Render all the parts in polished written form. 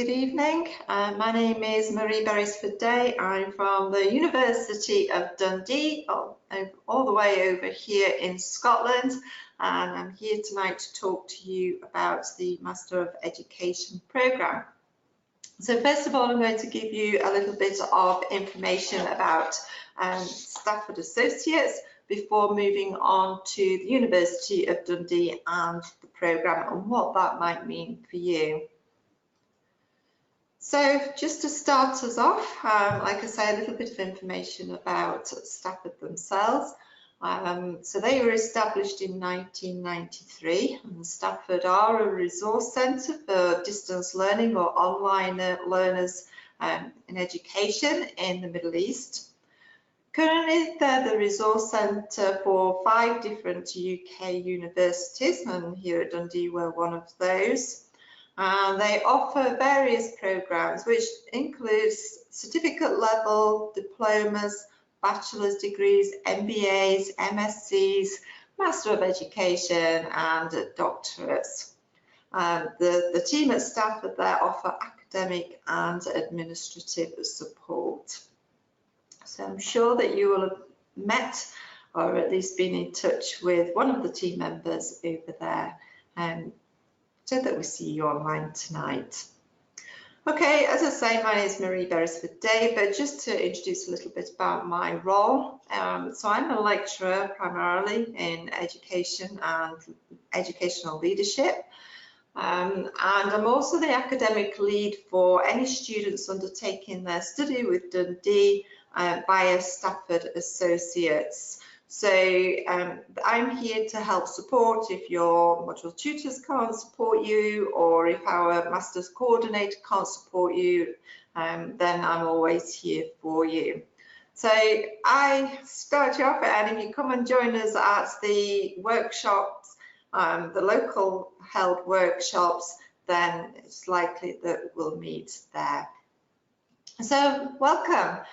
Good evening. My name is Marie Beresford-Dey. I'm from the University of Dundee, all the way over here in Scotland, and I'm here tonight to talk to you about the Master of Education programme. So first of all, I'm going to give you a little bit of information about Stafford Associates before moving on to the University of Dundee and the programme and what that might mean for you. So just to start us off, like I say, a little bit of information about Stafford themselves. So they were established in 1993, and Stafford are a resource centre for distance learning or online learners in education in the Middle East. Currently, they're the resource centre for 5 different UK universities, and here at Dundee we're one of those. They offer various programmes which includes certificate level, diplomas, bachelor's degrees, MBAs, MScs, Master of Education and doctorates. The team at Stafford there offer academic and administrative support. So I'm sure that you will have met or at least been in touch with one of the team members over there. So that we see you online tonight. Okay, as I say, my name is Marie Beresford-Dey, but just to introduce a little bit about my role. So I'm a lecturer primarily in education and educational leadership. And I'm also the academic lead for any students undertaking their study with Dundee via Stafford Associates. So I'm here to help support if your module tutors can't support you, or if our Masters Coordinator can't support you, then I'm always here for you. So I start you off, and if you come and join us at the workshops, the local held workshops, then it's likely that we'll meet there. So welcome.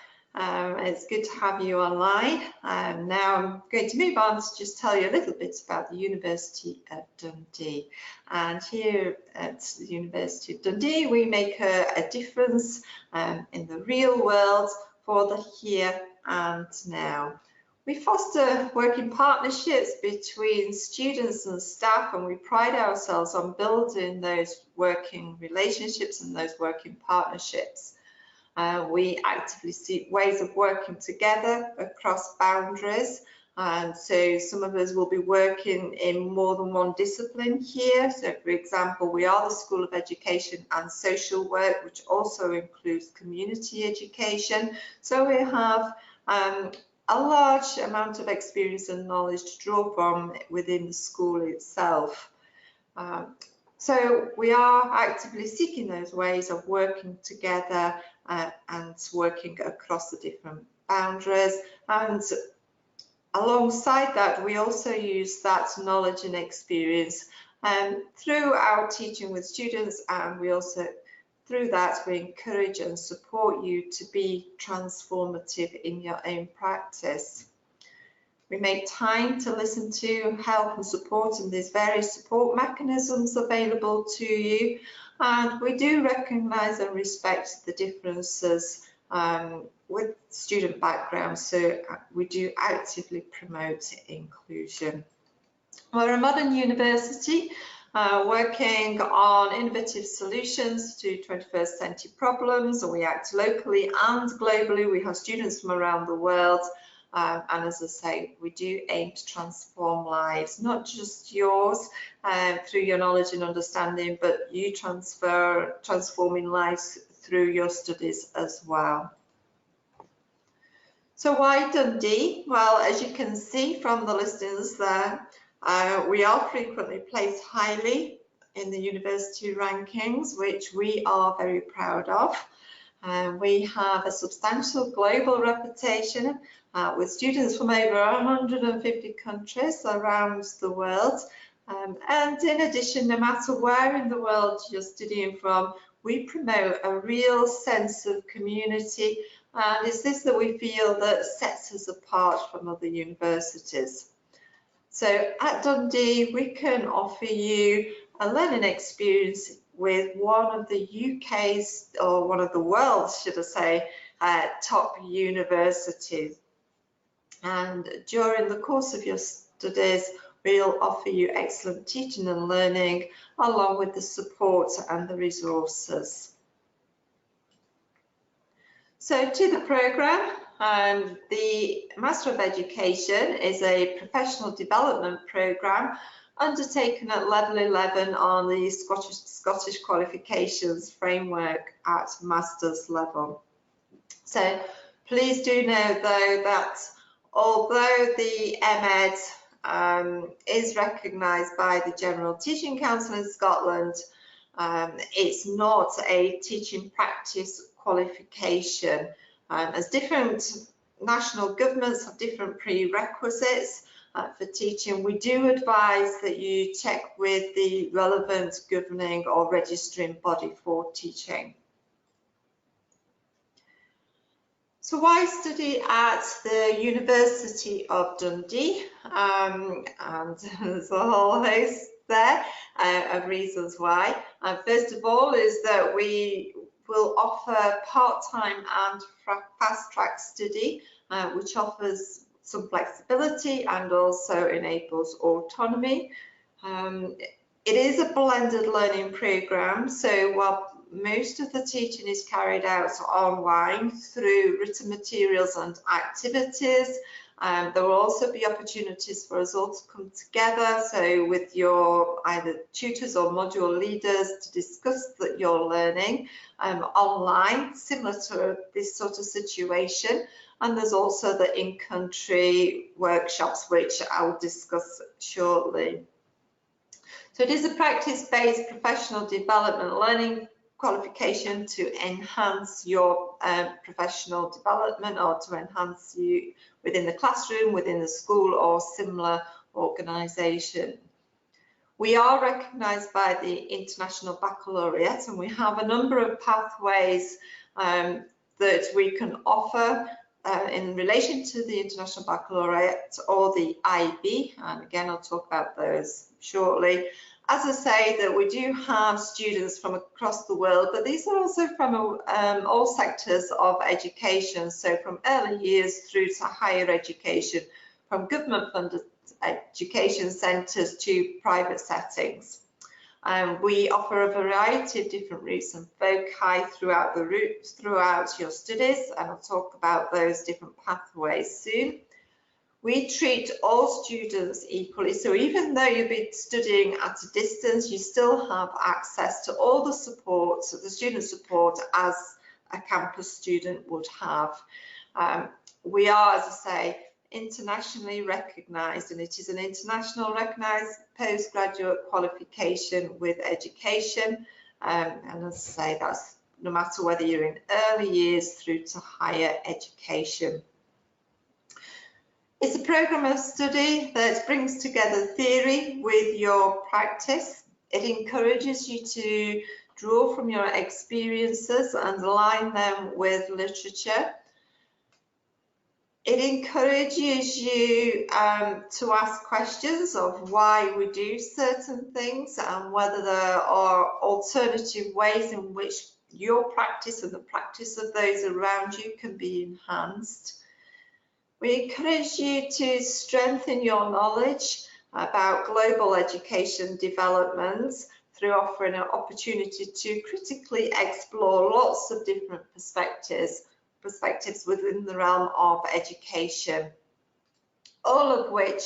It's good to have you online. Now I'm going to move on to just tell you a little bit about the University of Dundee. And here at the University of Dundee, we make a difference in the real world for the here and now. We foster working partnerships between students and staff, and we pride ourselves on building those working relationships and those working partnerships. We actively seek ways of working together across boundaries, and so some of us will be working in more than one discipline here. So for example, we are the School of Education and Social Work, which also includes community education. So we have a large amount of experience and knowledge to draw from within the school itself. So we are actively seeking those ways of working together and working across the different boundaries. And alongside that, we also use that knowledge and experience through our teaching with students, and we also, through that, we encourage and support you to be transformative in your own practice. We make time to listen to, help and support, and there's various support mechanisms available to you. And we do recognise and respect the differences with student backgrounds, so we do actively promote inclusion. We're a modern university working on innovative solutions to 21st century problems, and we act locally and globally. We have students from around the world. And as I say, we do aim to transform lives, not just yours through your knowledge and understanding, but you transforming lives through your studies as well. So why Dundee? Well, as you can see from the listings there, we are frequently placed highly in the university rankings, which we are very proud of. We have a substantial global reputation with students from over 150 countries around the world. And in addition, no matter where in the world you're studying from, we promote a real sense of community, and it's this that we feel that sets us apart from other universities. So at Dundee, we can offer you a learning experience with one of the UK's, or one of the world's, should I say, top universities. And during the course of your studies, we'll offer you excellent teaching and learning, along with the support and the resources. So to the programme, the Master of Education is a professional development programme undertaken at level 11 on the Scottish Qualifications Framework at Master's level. So please do know though that although the MEd is recognised by the General Teaching Council in Scotland, it's not a teaching practice qualification, as different national governments have different prerequisites for teaching. We do advise that you check with the relevant governing or registering body for teaching. So why study at the University of Dundee? And there's a whole host there of reasons why. First of all is that we will offer part-time and fast-track study, which offers some flexibility and also enables autonomy. It is a blended learning programme, so while most of the teaching is carried out online through written materials and activities, there will also be opportunities for us all to come together, so with your either tutors or module leaders, to discuss your learning online, similar to this sort of situation. And there's also the in-country workshops, which I'll discuss shortly. So it is a practice-based professional development learning qualification to enhance your professional development, or to enhance you within the classroom, within the school or similar organisation. We are recognised by the International Baccalaureate, and we have a number of pathways that we can offer in relation to the International Baccalaureate or the IB, and again I'll talk about those shortly. As I say, that we do have students from across the world, but these are also from all sectors of education, so from early years through to higher education, from government-funded education centres to private settings. We offer a variety of different routes and foci throughout your studies, and I'll talk about those different pathways soon. We treat all students equally, so even though you'll be studying at a distance, you still have access to all the support, so the student support, as a campus student would have. We are, as I say, internationally recognised, and it is an international recognised postgraduate qualification with education, and as I say, that's no matter whether you're in early years through to higher education. It's a programme of study that brings together theory with your practice. It encourages you to draw from your experiences and align them with literature. It encourages you to ask questions of why we do certain things and whether there are alternative ways in which your practice and the practice of those around you can be enhanced. We encourage you to strengthen your knowledge about global education developments through offering an opportunity to critically explore lots of different perspectives within the realm of education, all of which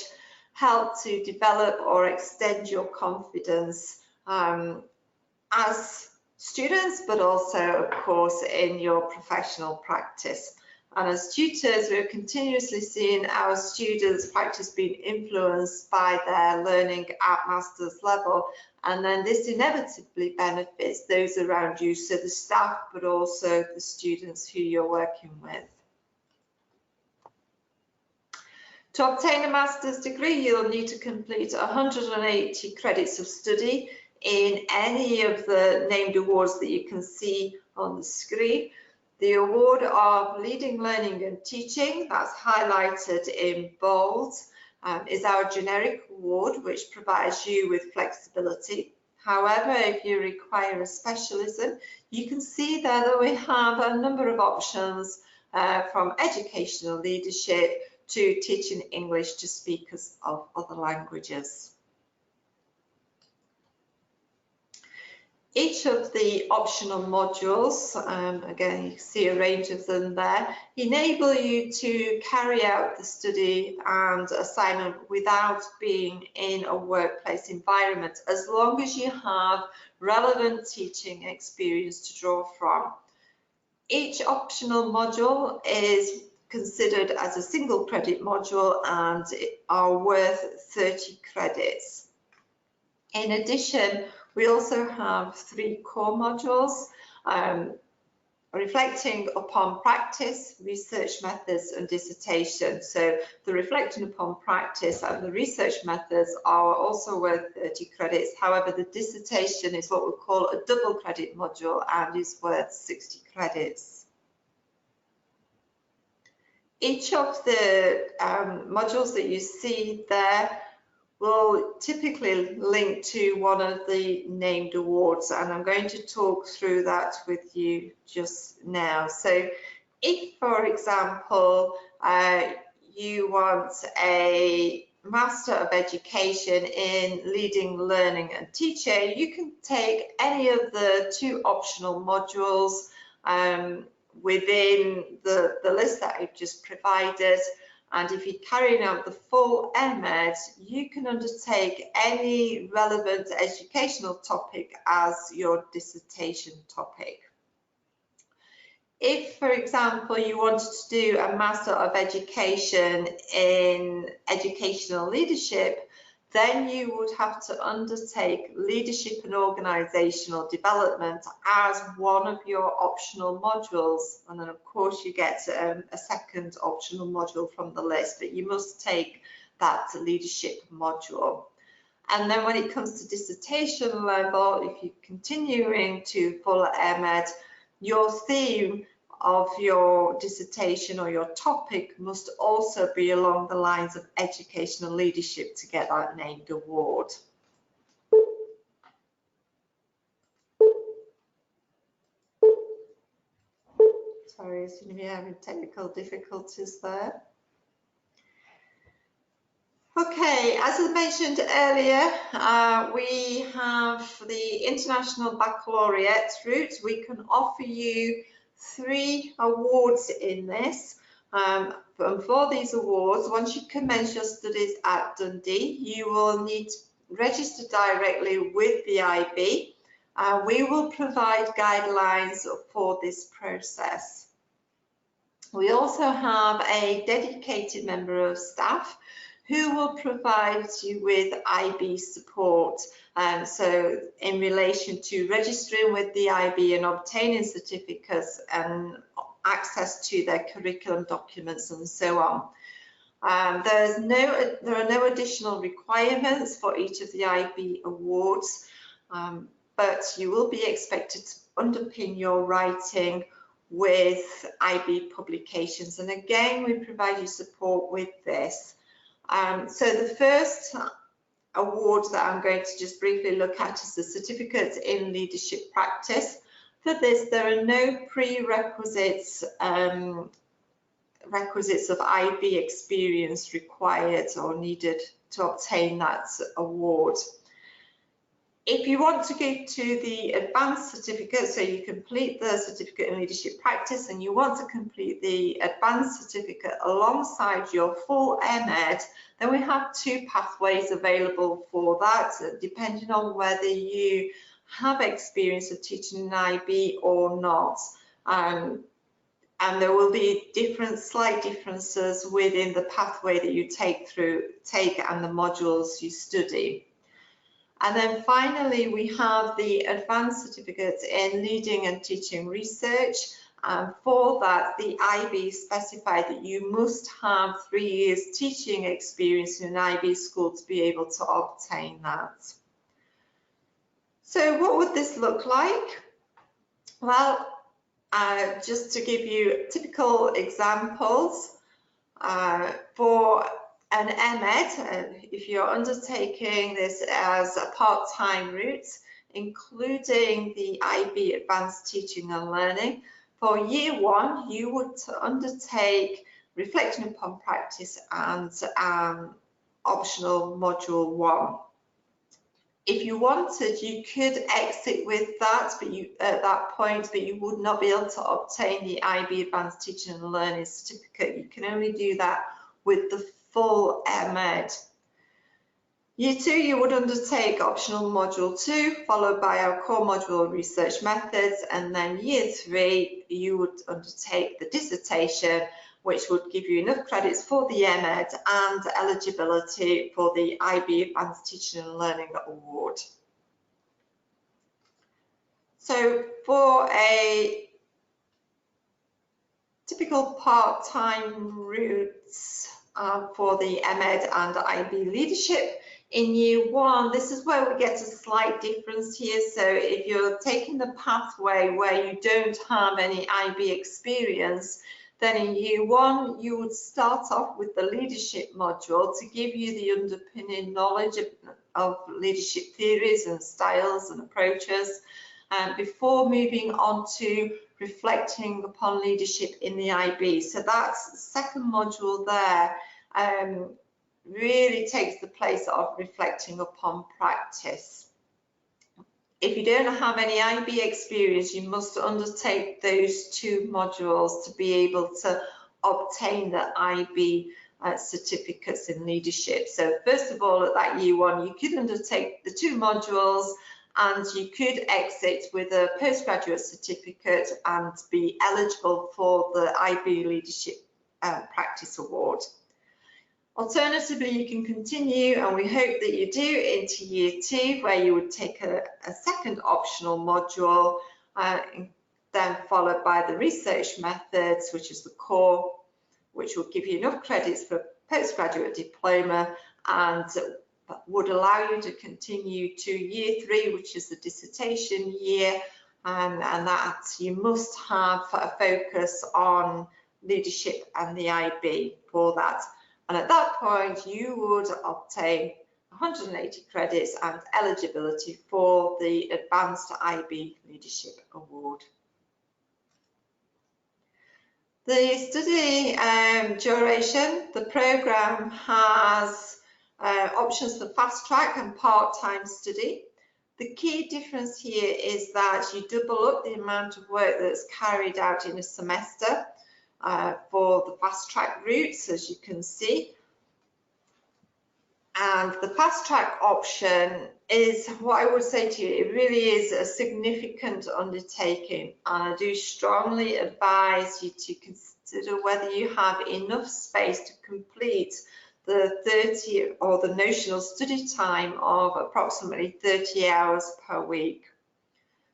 help to develop or extend your confidence as students, but also, of course, in your professional practice. And as tutors, we're continuously seeing our students' practice being influenced by their learning at master's level, and then this inevitably benefits those around you, so the staff, but also the students who you're working with. To obtain a master's degree, you'll need to complete 180 credits of study in any of the named awards that you can see on the screen. The award of Leading Learning and Teaching, that's highlighted in bold, is our generic award, which provides you with flexibility. However, if you require a specialism, you can see there that we have a number of options from educational leadership to teaching English to speakers of other languages. Each of the optional modules, again, you can see a range of them there, enable you to carry out the study and assignment without being in a workplace environment, as long as you have relevant teaching experience to draw from. Each optional module is considered as a single credit module and are worth 30 credits. In addition, we also have 3 core modules, reflecting upon practice, research methods and dissertation. So the reflecting upon practice and the research methods are also worth 30 credits. However, the dissertation is what we call a double credit module and is worth 60 credits. Each of the modules that you see there will typically link to one of the named awards, and I'm going to talk through that with you just now. So if, for example, you want a Master of Education in Leading, Learning and Teaching, you can take any of the 2 optional modules within the list that I've just provided. And if you're carrying out the full MEd, you can undertake any relevant educational topic as your dissertation topic. If, for example, you wanted to do a Master of Education in Educational Leadership, then you would have to undertake Leadership and Organisational Development as one of your optional modules. And then, of course, you get a second optional module from the list, but you must take that leadership module. And then when it comes to dissertation level, if you're continuing to full MEd, your theme of your dissertation or your topic must also be along the lines of educational leadership to get that named award. Sorry, I seem to be having technical difficulties there. Okay, as I mentioned earlier, we have the International Baccalaureate route. We can offer you 3 awards in this. And for these awards, once you commence your studies at Dundee, you will need to register directly with the IB. We will provide guidelines for this process. We also have a dedicated member of staff who will provide you with IB support. So in relation to registering with the IB and obtaining certificates and access to their curriculum documents and so on. There are no additional requirements for each of the IB awards, but you will be expected to underpin your writing with IB publications. And again, we provide you support with this. So the first award that I'm going to just briefly look at is the Certificate in Leadership Practice. For this, there are no prerequisites of IB experience required or needed to obtain that award. If you want to go to the advanced certificate, so you complete the Certificate in Leadership Practice and you want to complete the advanced certificate alongside your full MEd, then we have 2 pathways available for that, depending on whether you have experience of teaching in IB or not. And there will be slight differences within the pathway that you take and the modules you study. And then finally, we have the Advanced Certificate in Leading and Teaching Research. For that, the IB specified that you must have 3 years teaching experience in an IB school to be able to obtain that. So what would this look like? Well, just to give you typical examples, for an MEd, if you're undertaking this as a part-time route, including the IB Advanced Teaching and Learning. For year 1, you would undertake Reflecting upon Practice and optional module 1. If you wanted, you could exit with that, but at that point, but you would not be able to obtain the IB Advanced Teaching and Learning certificate. You can only do that with the full MEd. Year 2, you would undertake optional module 2, followed by our core module Research Methods, and then year 3, you would undertake the Dissertation, which would give you enough credits for the MEd and eligibility for the IB Advanced Teaching and Learning Award. So for a typical part-time routes for the MEd and IB leadership, in year 1, this is where we get a slight difference here. So if you're taking the pathway where you don't have any IB experience, then in year 1, you would start off with the leadership module to give you the underpinning knowledge of leadership theories and styles and approaches, before moving on to reflecting upon leadership in the IB. So that's the second module there. Really takes the place of reflecting upon practice. If you don't have any IB experience, you must undertake those 2 modules to be able to obtain the IB certificates in leadership. So first of all, at that year 1, you could undertake the 2 modules and you could exit with a postgraduate certificate and be eligible for the IB Leadership Practice Award. Alternatively, you can continue, and we hope that you do, into year 2, where you would take a second optional module, then followed by the Research Methods, which is the core, which will give you enough credits for a postgraduate diploma and would allow you to continue to year 3, which is the dissertation year, and that you must have a focus on leadership and the IB for that. And at that point, you would obtain 180 credits and eligibility for the Advanced IB Leadership Award. The study duration, the programme has options for fast track and part-time study. The key difference here is that you double up the amount of work that's carried out in a semester for the fast track routes, as you can see. And the fast track option is what I would say to you, it really is a significant undertaking, and I do strongly advise you to consider whether you have enough space to complete the 30 or the notional study time of approximately 30 hours per week.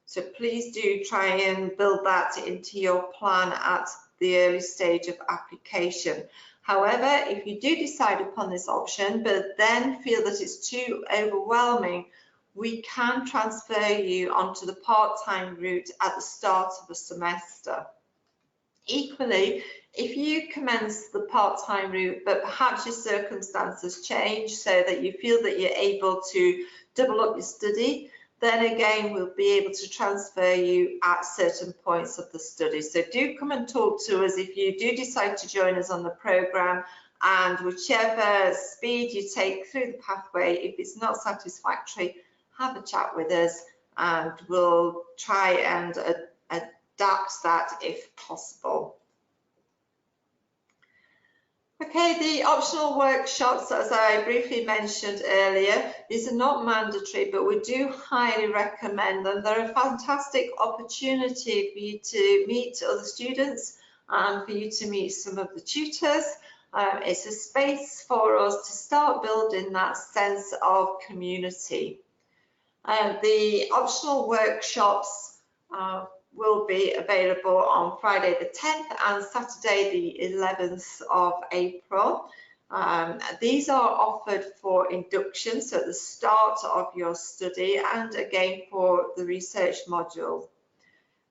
So please do try and build that into your plan at the early stage of application. However, if you do decide upon this option, but then feel that it's too overwhelming, we can transfer you onto the part-time route at the start of the semester. Equally, if you commence the part-time route, but perhaps your circumstances change so that you feel that you're able to double up your study, then again, we'll be able to transfer you at certain points of the study. So do come and talk to us if you do decide to join us on the programme, and whichever speed you take through the pathway, if it's not satisfactory, have a chat with us and we'll try and adapt that if possible. Okay, the optional workshops, as I briefly mentioned earlier, these are not mandatory, but we do highly recommend them. They're a fantastic opportunity for you to meet other students and for you to meet some of the tutors. It's a space for us to start building that sense of community. The optional workshops will be available on Friday the 10th and Saturday the 11th of April. These are offered for induction, so at the start of your study, and again for the research module.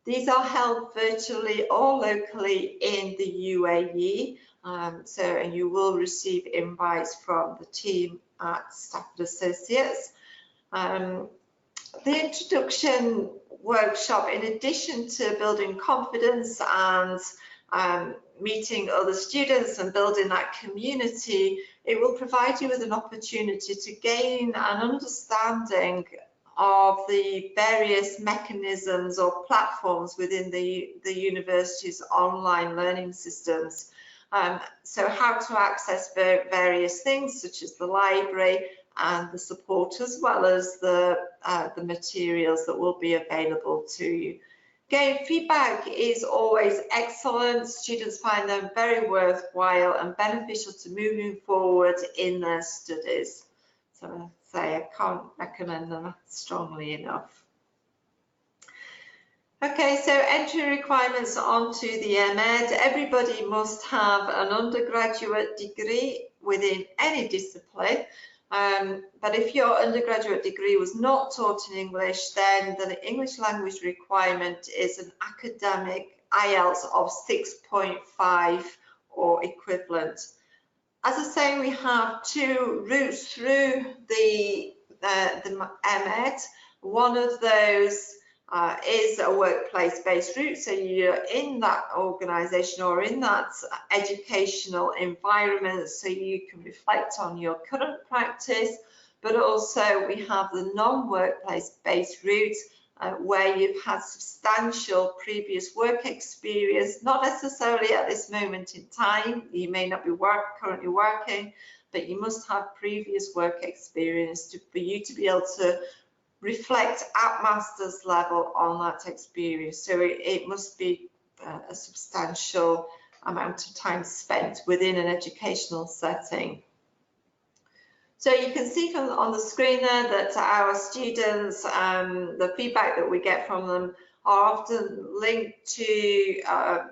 These are held virtually or locally in the UAE, and you will receive invites from the team at Stafford Associates. The introduction workshop, in addition to building confidence and meeting other students and building that community, it will provide you with an opportunity to gain an understanding of the various mechanisms or platforms within the university's online learning systems. So how to access various things such as the library and the support, as well as the materials that will be available to you. Again, feedback is always excellent. Students find them very worthwhile and beneficial to moving forward in their studies. So I say I can't recommend them strongly enough. Okay, so entry requirements onto the MEd. Everybody must have an undergraduate degree within any discipline. But if your undergraduate degree was not taught in English, then the English language requirement is an academic IELTS of 6.5 or equivalent. As I say, we have two routes through the MEd. One of those is a workplace-based route, so you're in that organisation or in that educational environment, so you can reflect on your current practice. But also we have the non-workplace-based route where you've had substantial previous work experience, not necessarily at this moment in time. You may not be currently working, but you must have previous work experience for you to be able to reflect at master's level on that experience. So it must be a substantial amount of time spent within an educational setting. So you can see from on the screen there that our students, the feedback that we get from them are often linked to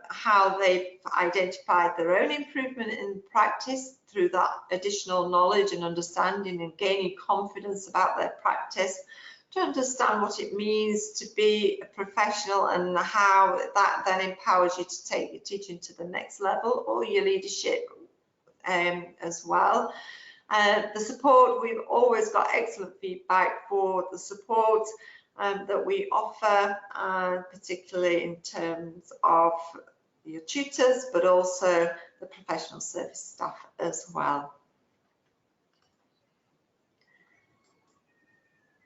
how they've identified their own improvement in practice through that additional knowledge and understanding and gaining confidence about their practice, to understand what it means to be a professional and how that then empowers you to take your teaching to the next level or your leadership as well. The support, we've always got excellent feedback for the support that we offer, particularly in terms of your tutors, but also the professional service staff as well.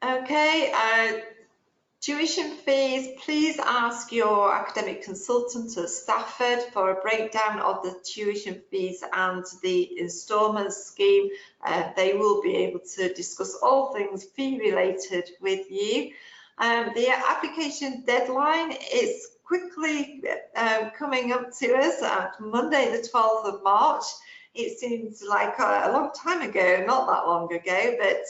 Okay, tuition fees, please ask your academic consultant at Stafford for a breakdown of the tuition fees and the instalment scheme. They will be able to discuss all things fee related with you. The application deadline is quickly coming up to us at Monday the 12th of March. It seems like a long time ago, not that long ago, but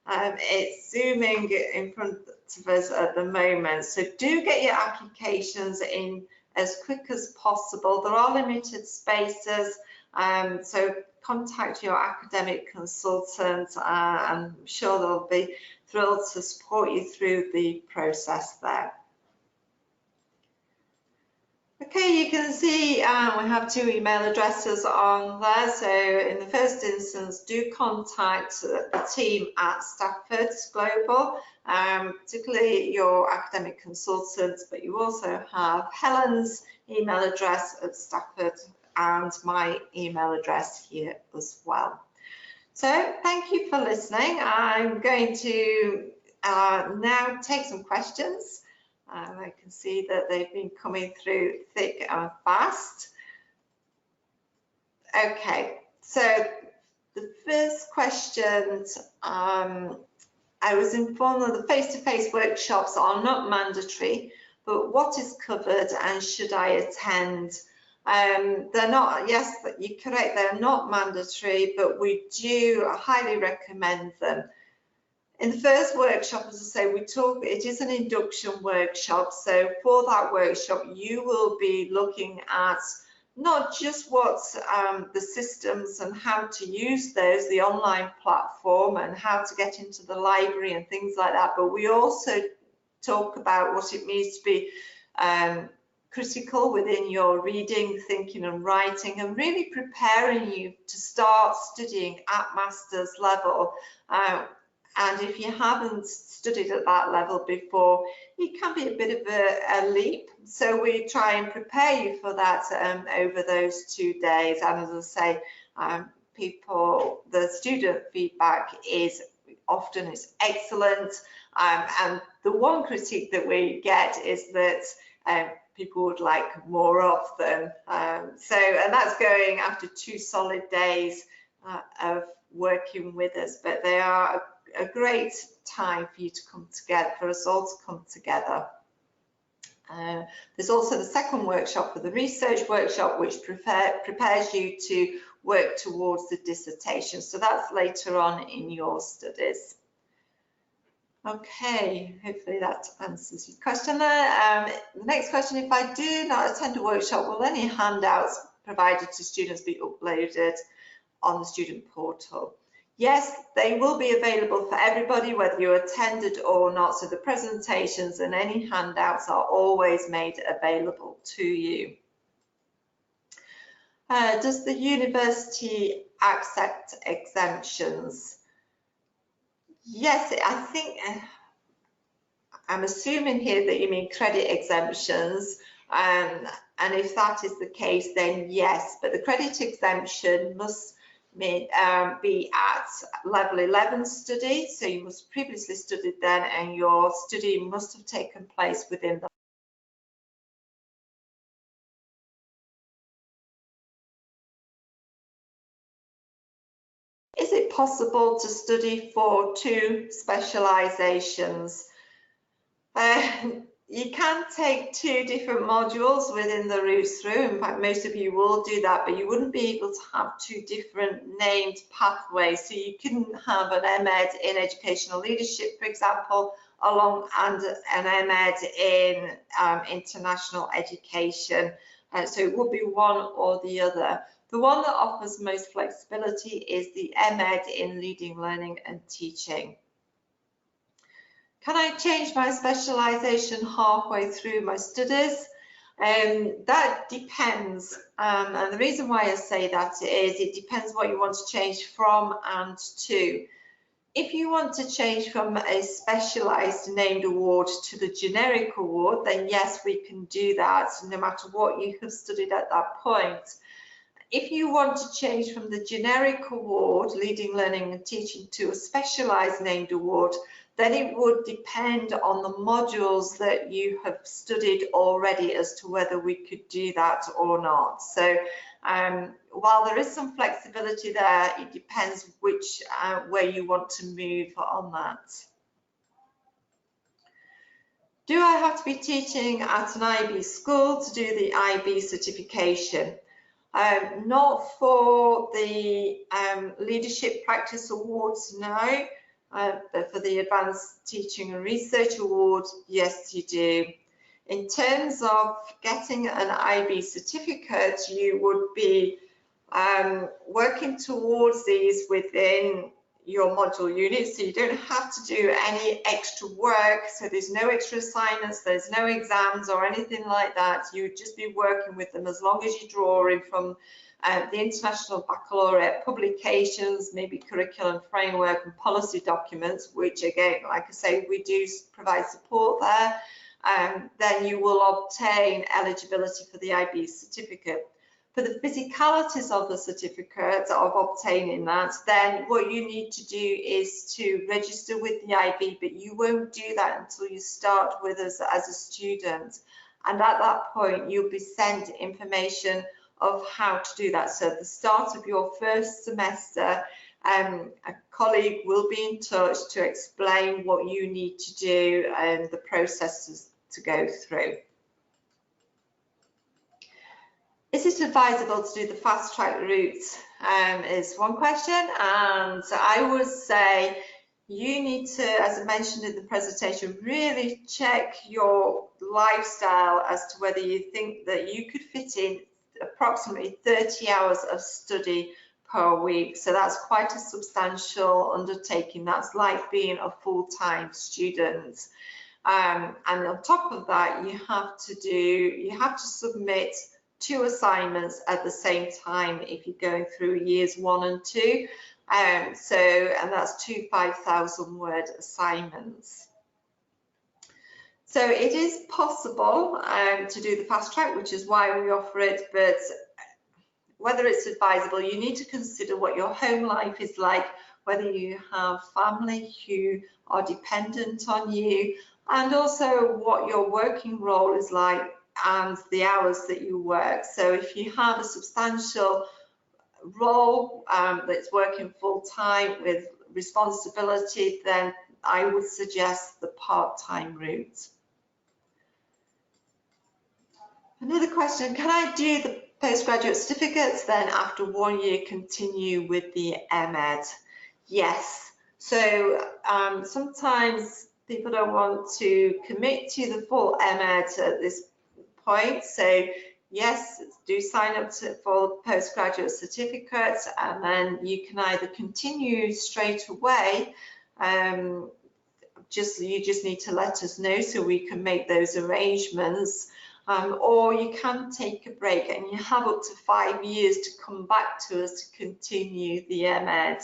it's zooming in front of us at the moment. So do get your applications in as quick as possible. There are limited spaces, so contact your academic consultant. I'm sure they'll be thrilled to support you through the process there. Okay, you can see we have two email addresses on there. So in the first instance, do contact the team at Stafford Global, particularly your academic consultants, but you also have Helen's email address at Stafford and my email address here as well. So thank you for listening. I'm going to now take some questions. I can see that they've been coming through thick and fast. Okay, so the first question, I was informed that the face-to-face workshops are not mandatory, but what is covered and should I attend? They're not, yes, you're correct, they're not mandatory, but we do highly recommend them. In the first workshop, as I say, it is an induction workshop. So for that workshop, you will be looking at not just what's the systems and how to use those, the online platform and how to get into the library and things like that, but we also talk about what it means to be critical within your reading, thinking and writing, and really preparing you to start studying at master's level. And if you haven't studied at that level before, it can be a bit of a leap. So we try and prepare you for that over those 2 days. And as I say, the student feedback is often excellent. And the one critique that we get is that people would like more of them. And that's going after 2 solid days of working with us, but they are a great time for you to come together, for us all to come together. There's also the second workshop for the research workshop, which prepares you to work towards the dissertation. So that's later on in your studies. Okay, hopefully that answers your question there. The next question, if I do not attend a workshop, will any handouts provided to students be uploaded on the student portal? Yes, they will be available for everybody, whether you attended or not. So the presentations and any handouts are always made available to you. Does the university accept exemptions? Yes, I think, I'm assuming here that you mean credit exemptions. And if that is the case, then yes, but the credit exemption must be at level 11 study, so you must previously studied then, and your study must have taken place within the Is it possible to study for 2 specializations? You can take 2 different modules within the route through. In fact, most of you will do that, but you wouldn't be able to have 2 different named pathways. So you couldn't have an MEd in educational leadership, for example, and an MEd in international education. So it would be one or the other. The one that offers most flexibility is the MEd in leading, learning and teaching. Can I change my specialisation halfway through my studies? That depends, and the reason why I say that is it depends what you want to change from and to. If you want to change from a specialised named award to the generic award, then yes, we can do that no matter what you have studied at that point. If you want to change from the generic award, leading, learning and teaching, to a specialised named award, then it would depend on the modules that you have studied already as to whether we could do that or not. So while there is some flexibility there, it depends which way you want to move on that. Do I have to be teaching at an IB school to do the IB certification? Not for the Leadership Practice Awards, no. But for the Advanced Teaching and Research Award, yes, you do. In terms of getting an IB certificate, you would be working towards these within your module unit, so you don't have to do any extra work. So there's no extra assignments, there's no exams or anything like that. You would just be working with them as long as you're drawing from the International Baccalaureate publications, maybe curriculum framework and policy documents, which again, like I say, we do provide support there. Then you will obtain eligibility for the IB certificate. For the physicalities of the certificate, of obtaining that, then what you need to do is to register with the IB, but you won't do that until you start with us as a student. And at that point, you'll be sent information of how to do that. So at the start of your first semester, a colleague will be in touch to explain what you need to do and the processes to go through. Is it advisable to do the fast track route? Is one question, and I would say you need to, as I mentioned in the presentation, really check your lifestyle as to whether you think that you could fit in approximately 30 hours of study per week. So that's quite a substantial undertaking. That's like being a full-time student. And on top of that, you have to submit 2 assignments at the same time if you're going through years 1 and 2. And that's 2 5,000 word assignments. So it is possible to do the fast track, which is why we offer it, but whether it's advisable, you need to consider what your home life is like, whether you have family who are dependent on you, and also what your working role is like and the hours that you work. So if you have a substantial role that's working full-time with responsibility, then I would suggest the part-time route. Another question, can I do the postgraduate certificates, then after 1 year continue with the MEd? Yes. So sometimes people don't want to commit to the full MEd at this point. So yes, do sign up for postgraduate certificates, and then you can either continue straight away. You just need to let us know so we can make those arrangements. Or you can take a break, and you have up to 5 years to come back to us to continue the MEd.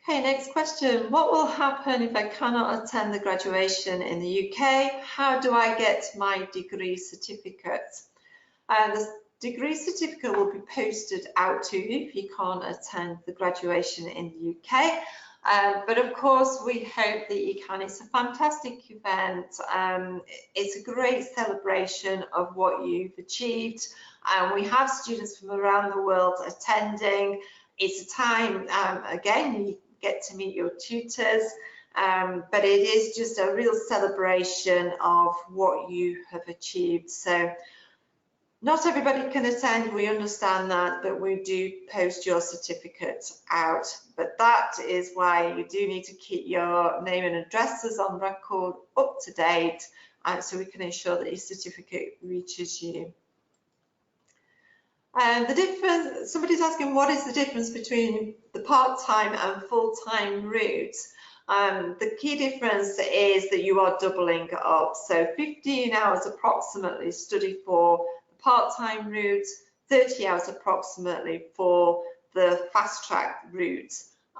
Okay, next question. What will happen if I cannot attend the graduation in the UK? How do I get my degree certificate? The degree certificate will be posted out to you if you can't attend the graduation in the UK. But of course, we hope that you can. It's a fantastic event. It's a great celebration of what you've achieved. We have students from around the world attending. It's a time, again, you get to meet your tutors, but it is just a real celebration of what you have achieved. So not everybody can attend, we understand that, but we do post your certificate out. But that is why you do need to keep your name and addresses on record up to date, so we can ensure that your certificate reaches you. And the difference, somebody's asking, what is the difference between the part-time and full-time route? The key difference is that you are doubling up. So 15 hours approximately study for the part-time route, 30 hours approximately for the fast-track route.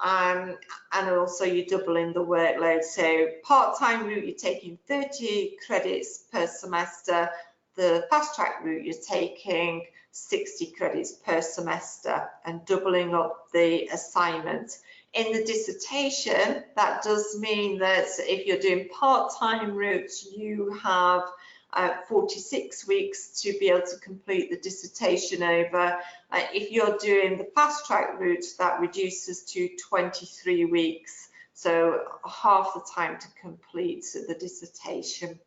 And also you're doubling the workload. So part-time route, you're taking 30 credits per semester. The fast-track route, you're taking 60 credits per semester and doubling up the assignment. In the dissertation, that does mean that if you're doing part-time routes, you have 46 weeks to be able to complete the dissertation over. If you're doing the fast-track route, that reduces to 23 weeks, so half the time to complete the dissertation.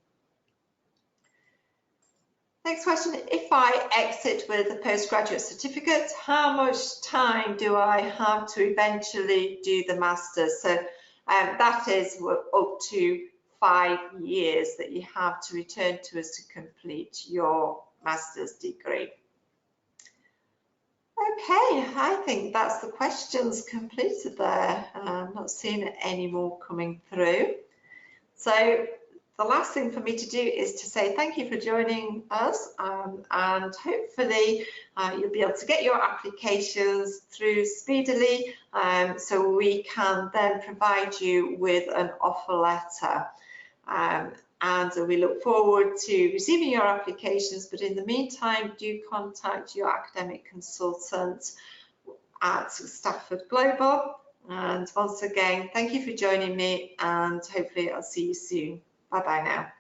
Next question, if I exit with a postgraduate certificate, how much time do I have to eventually do the master's? So that is up to 5 years that you have to return to us to complete your master's degree. Okay, I think that's the questions completed there. I'm not seeing any more coming through. So the last thing for me to do is to say thank you for joining us, and hopefully you'll be able to get your applications through speedily, so we can then provide you with an offer letter. And we look forward to receiving your applications, but in the meantime, do contact your academic consultant at Stafford Global. And once again, thank you for joining me, and hopefully I'll see you soon. Bye-bye now.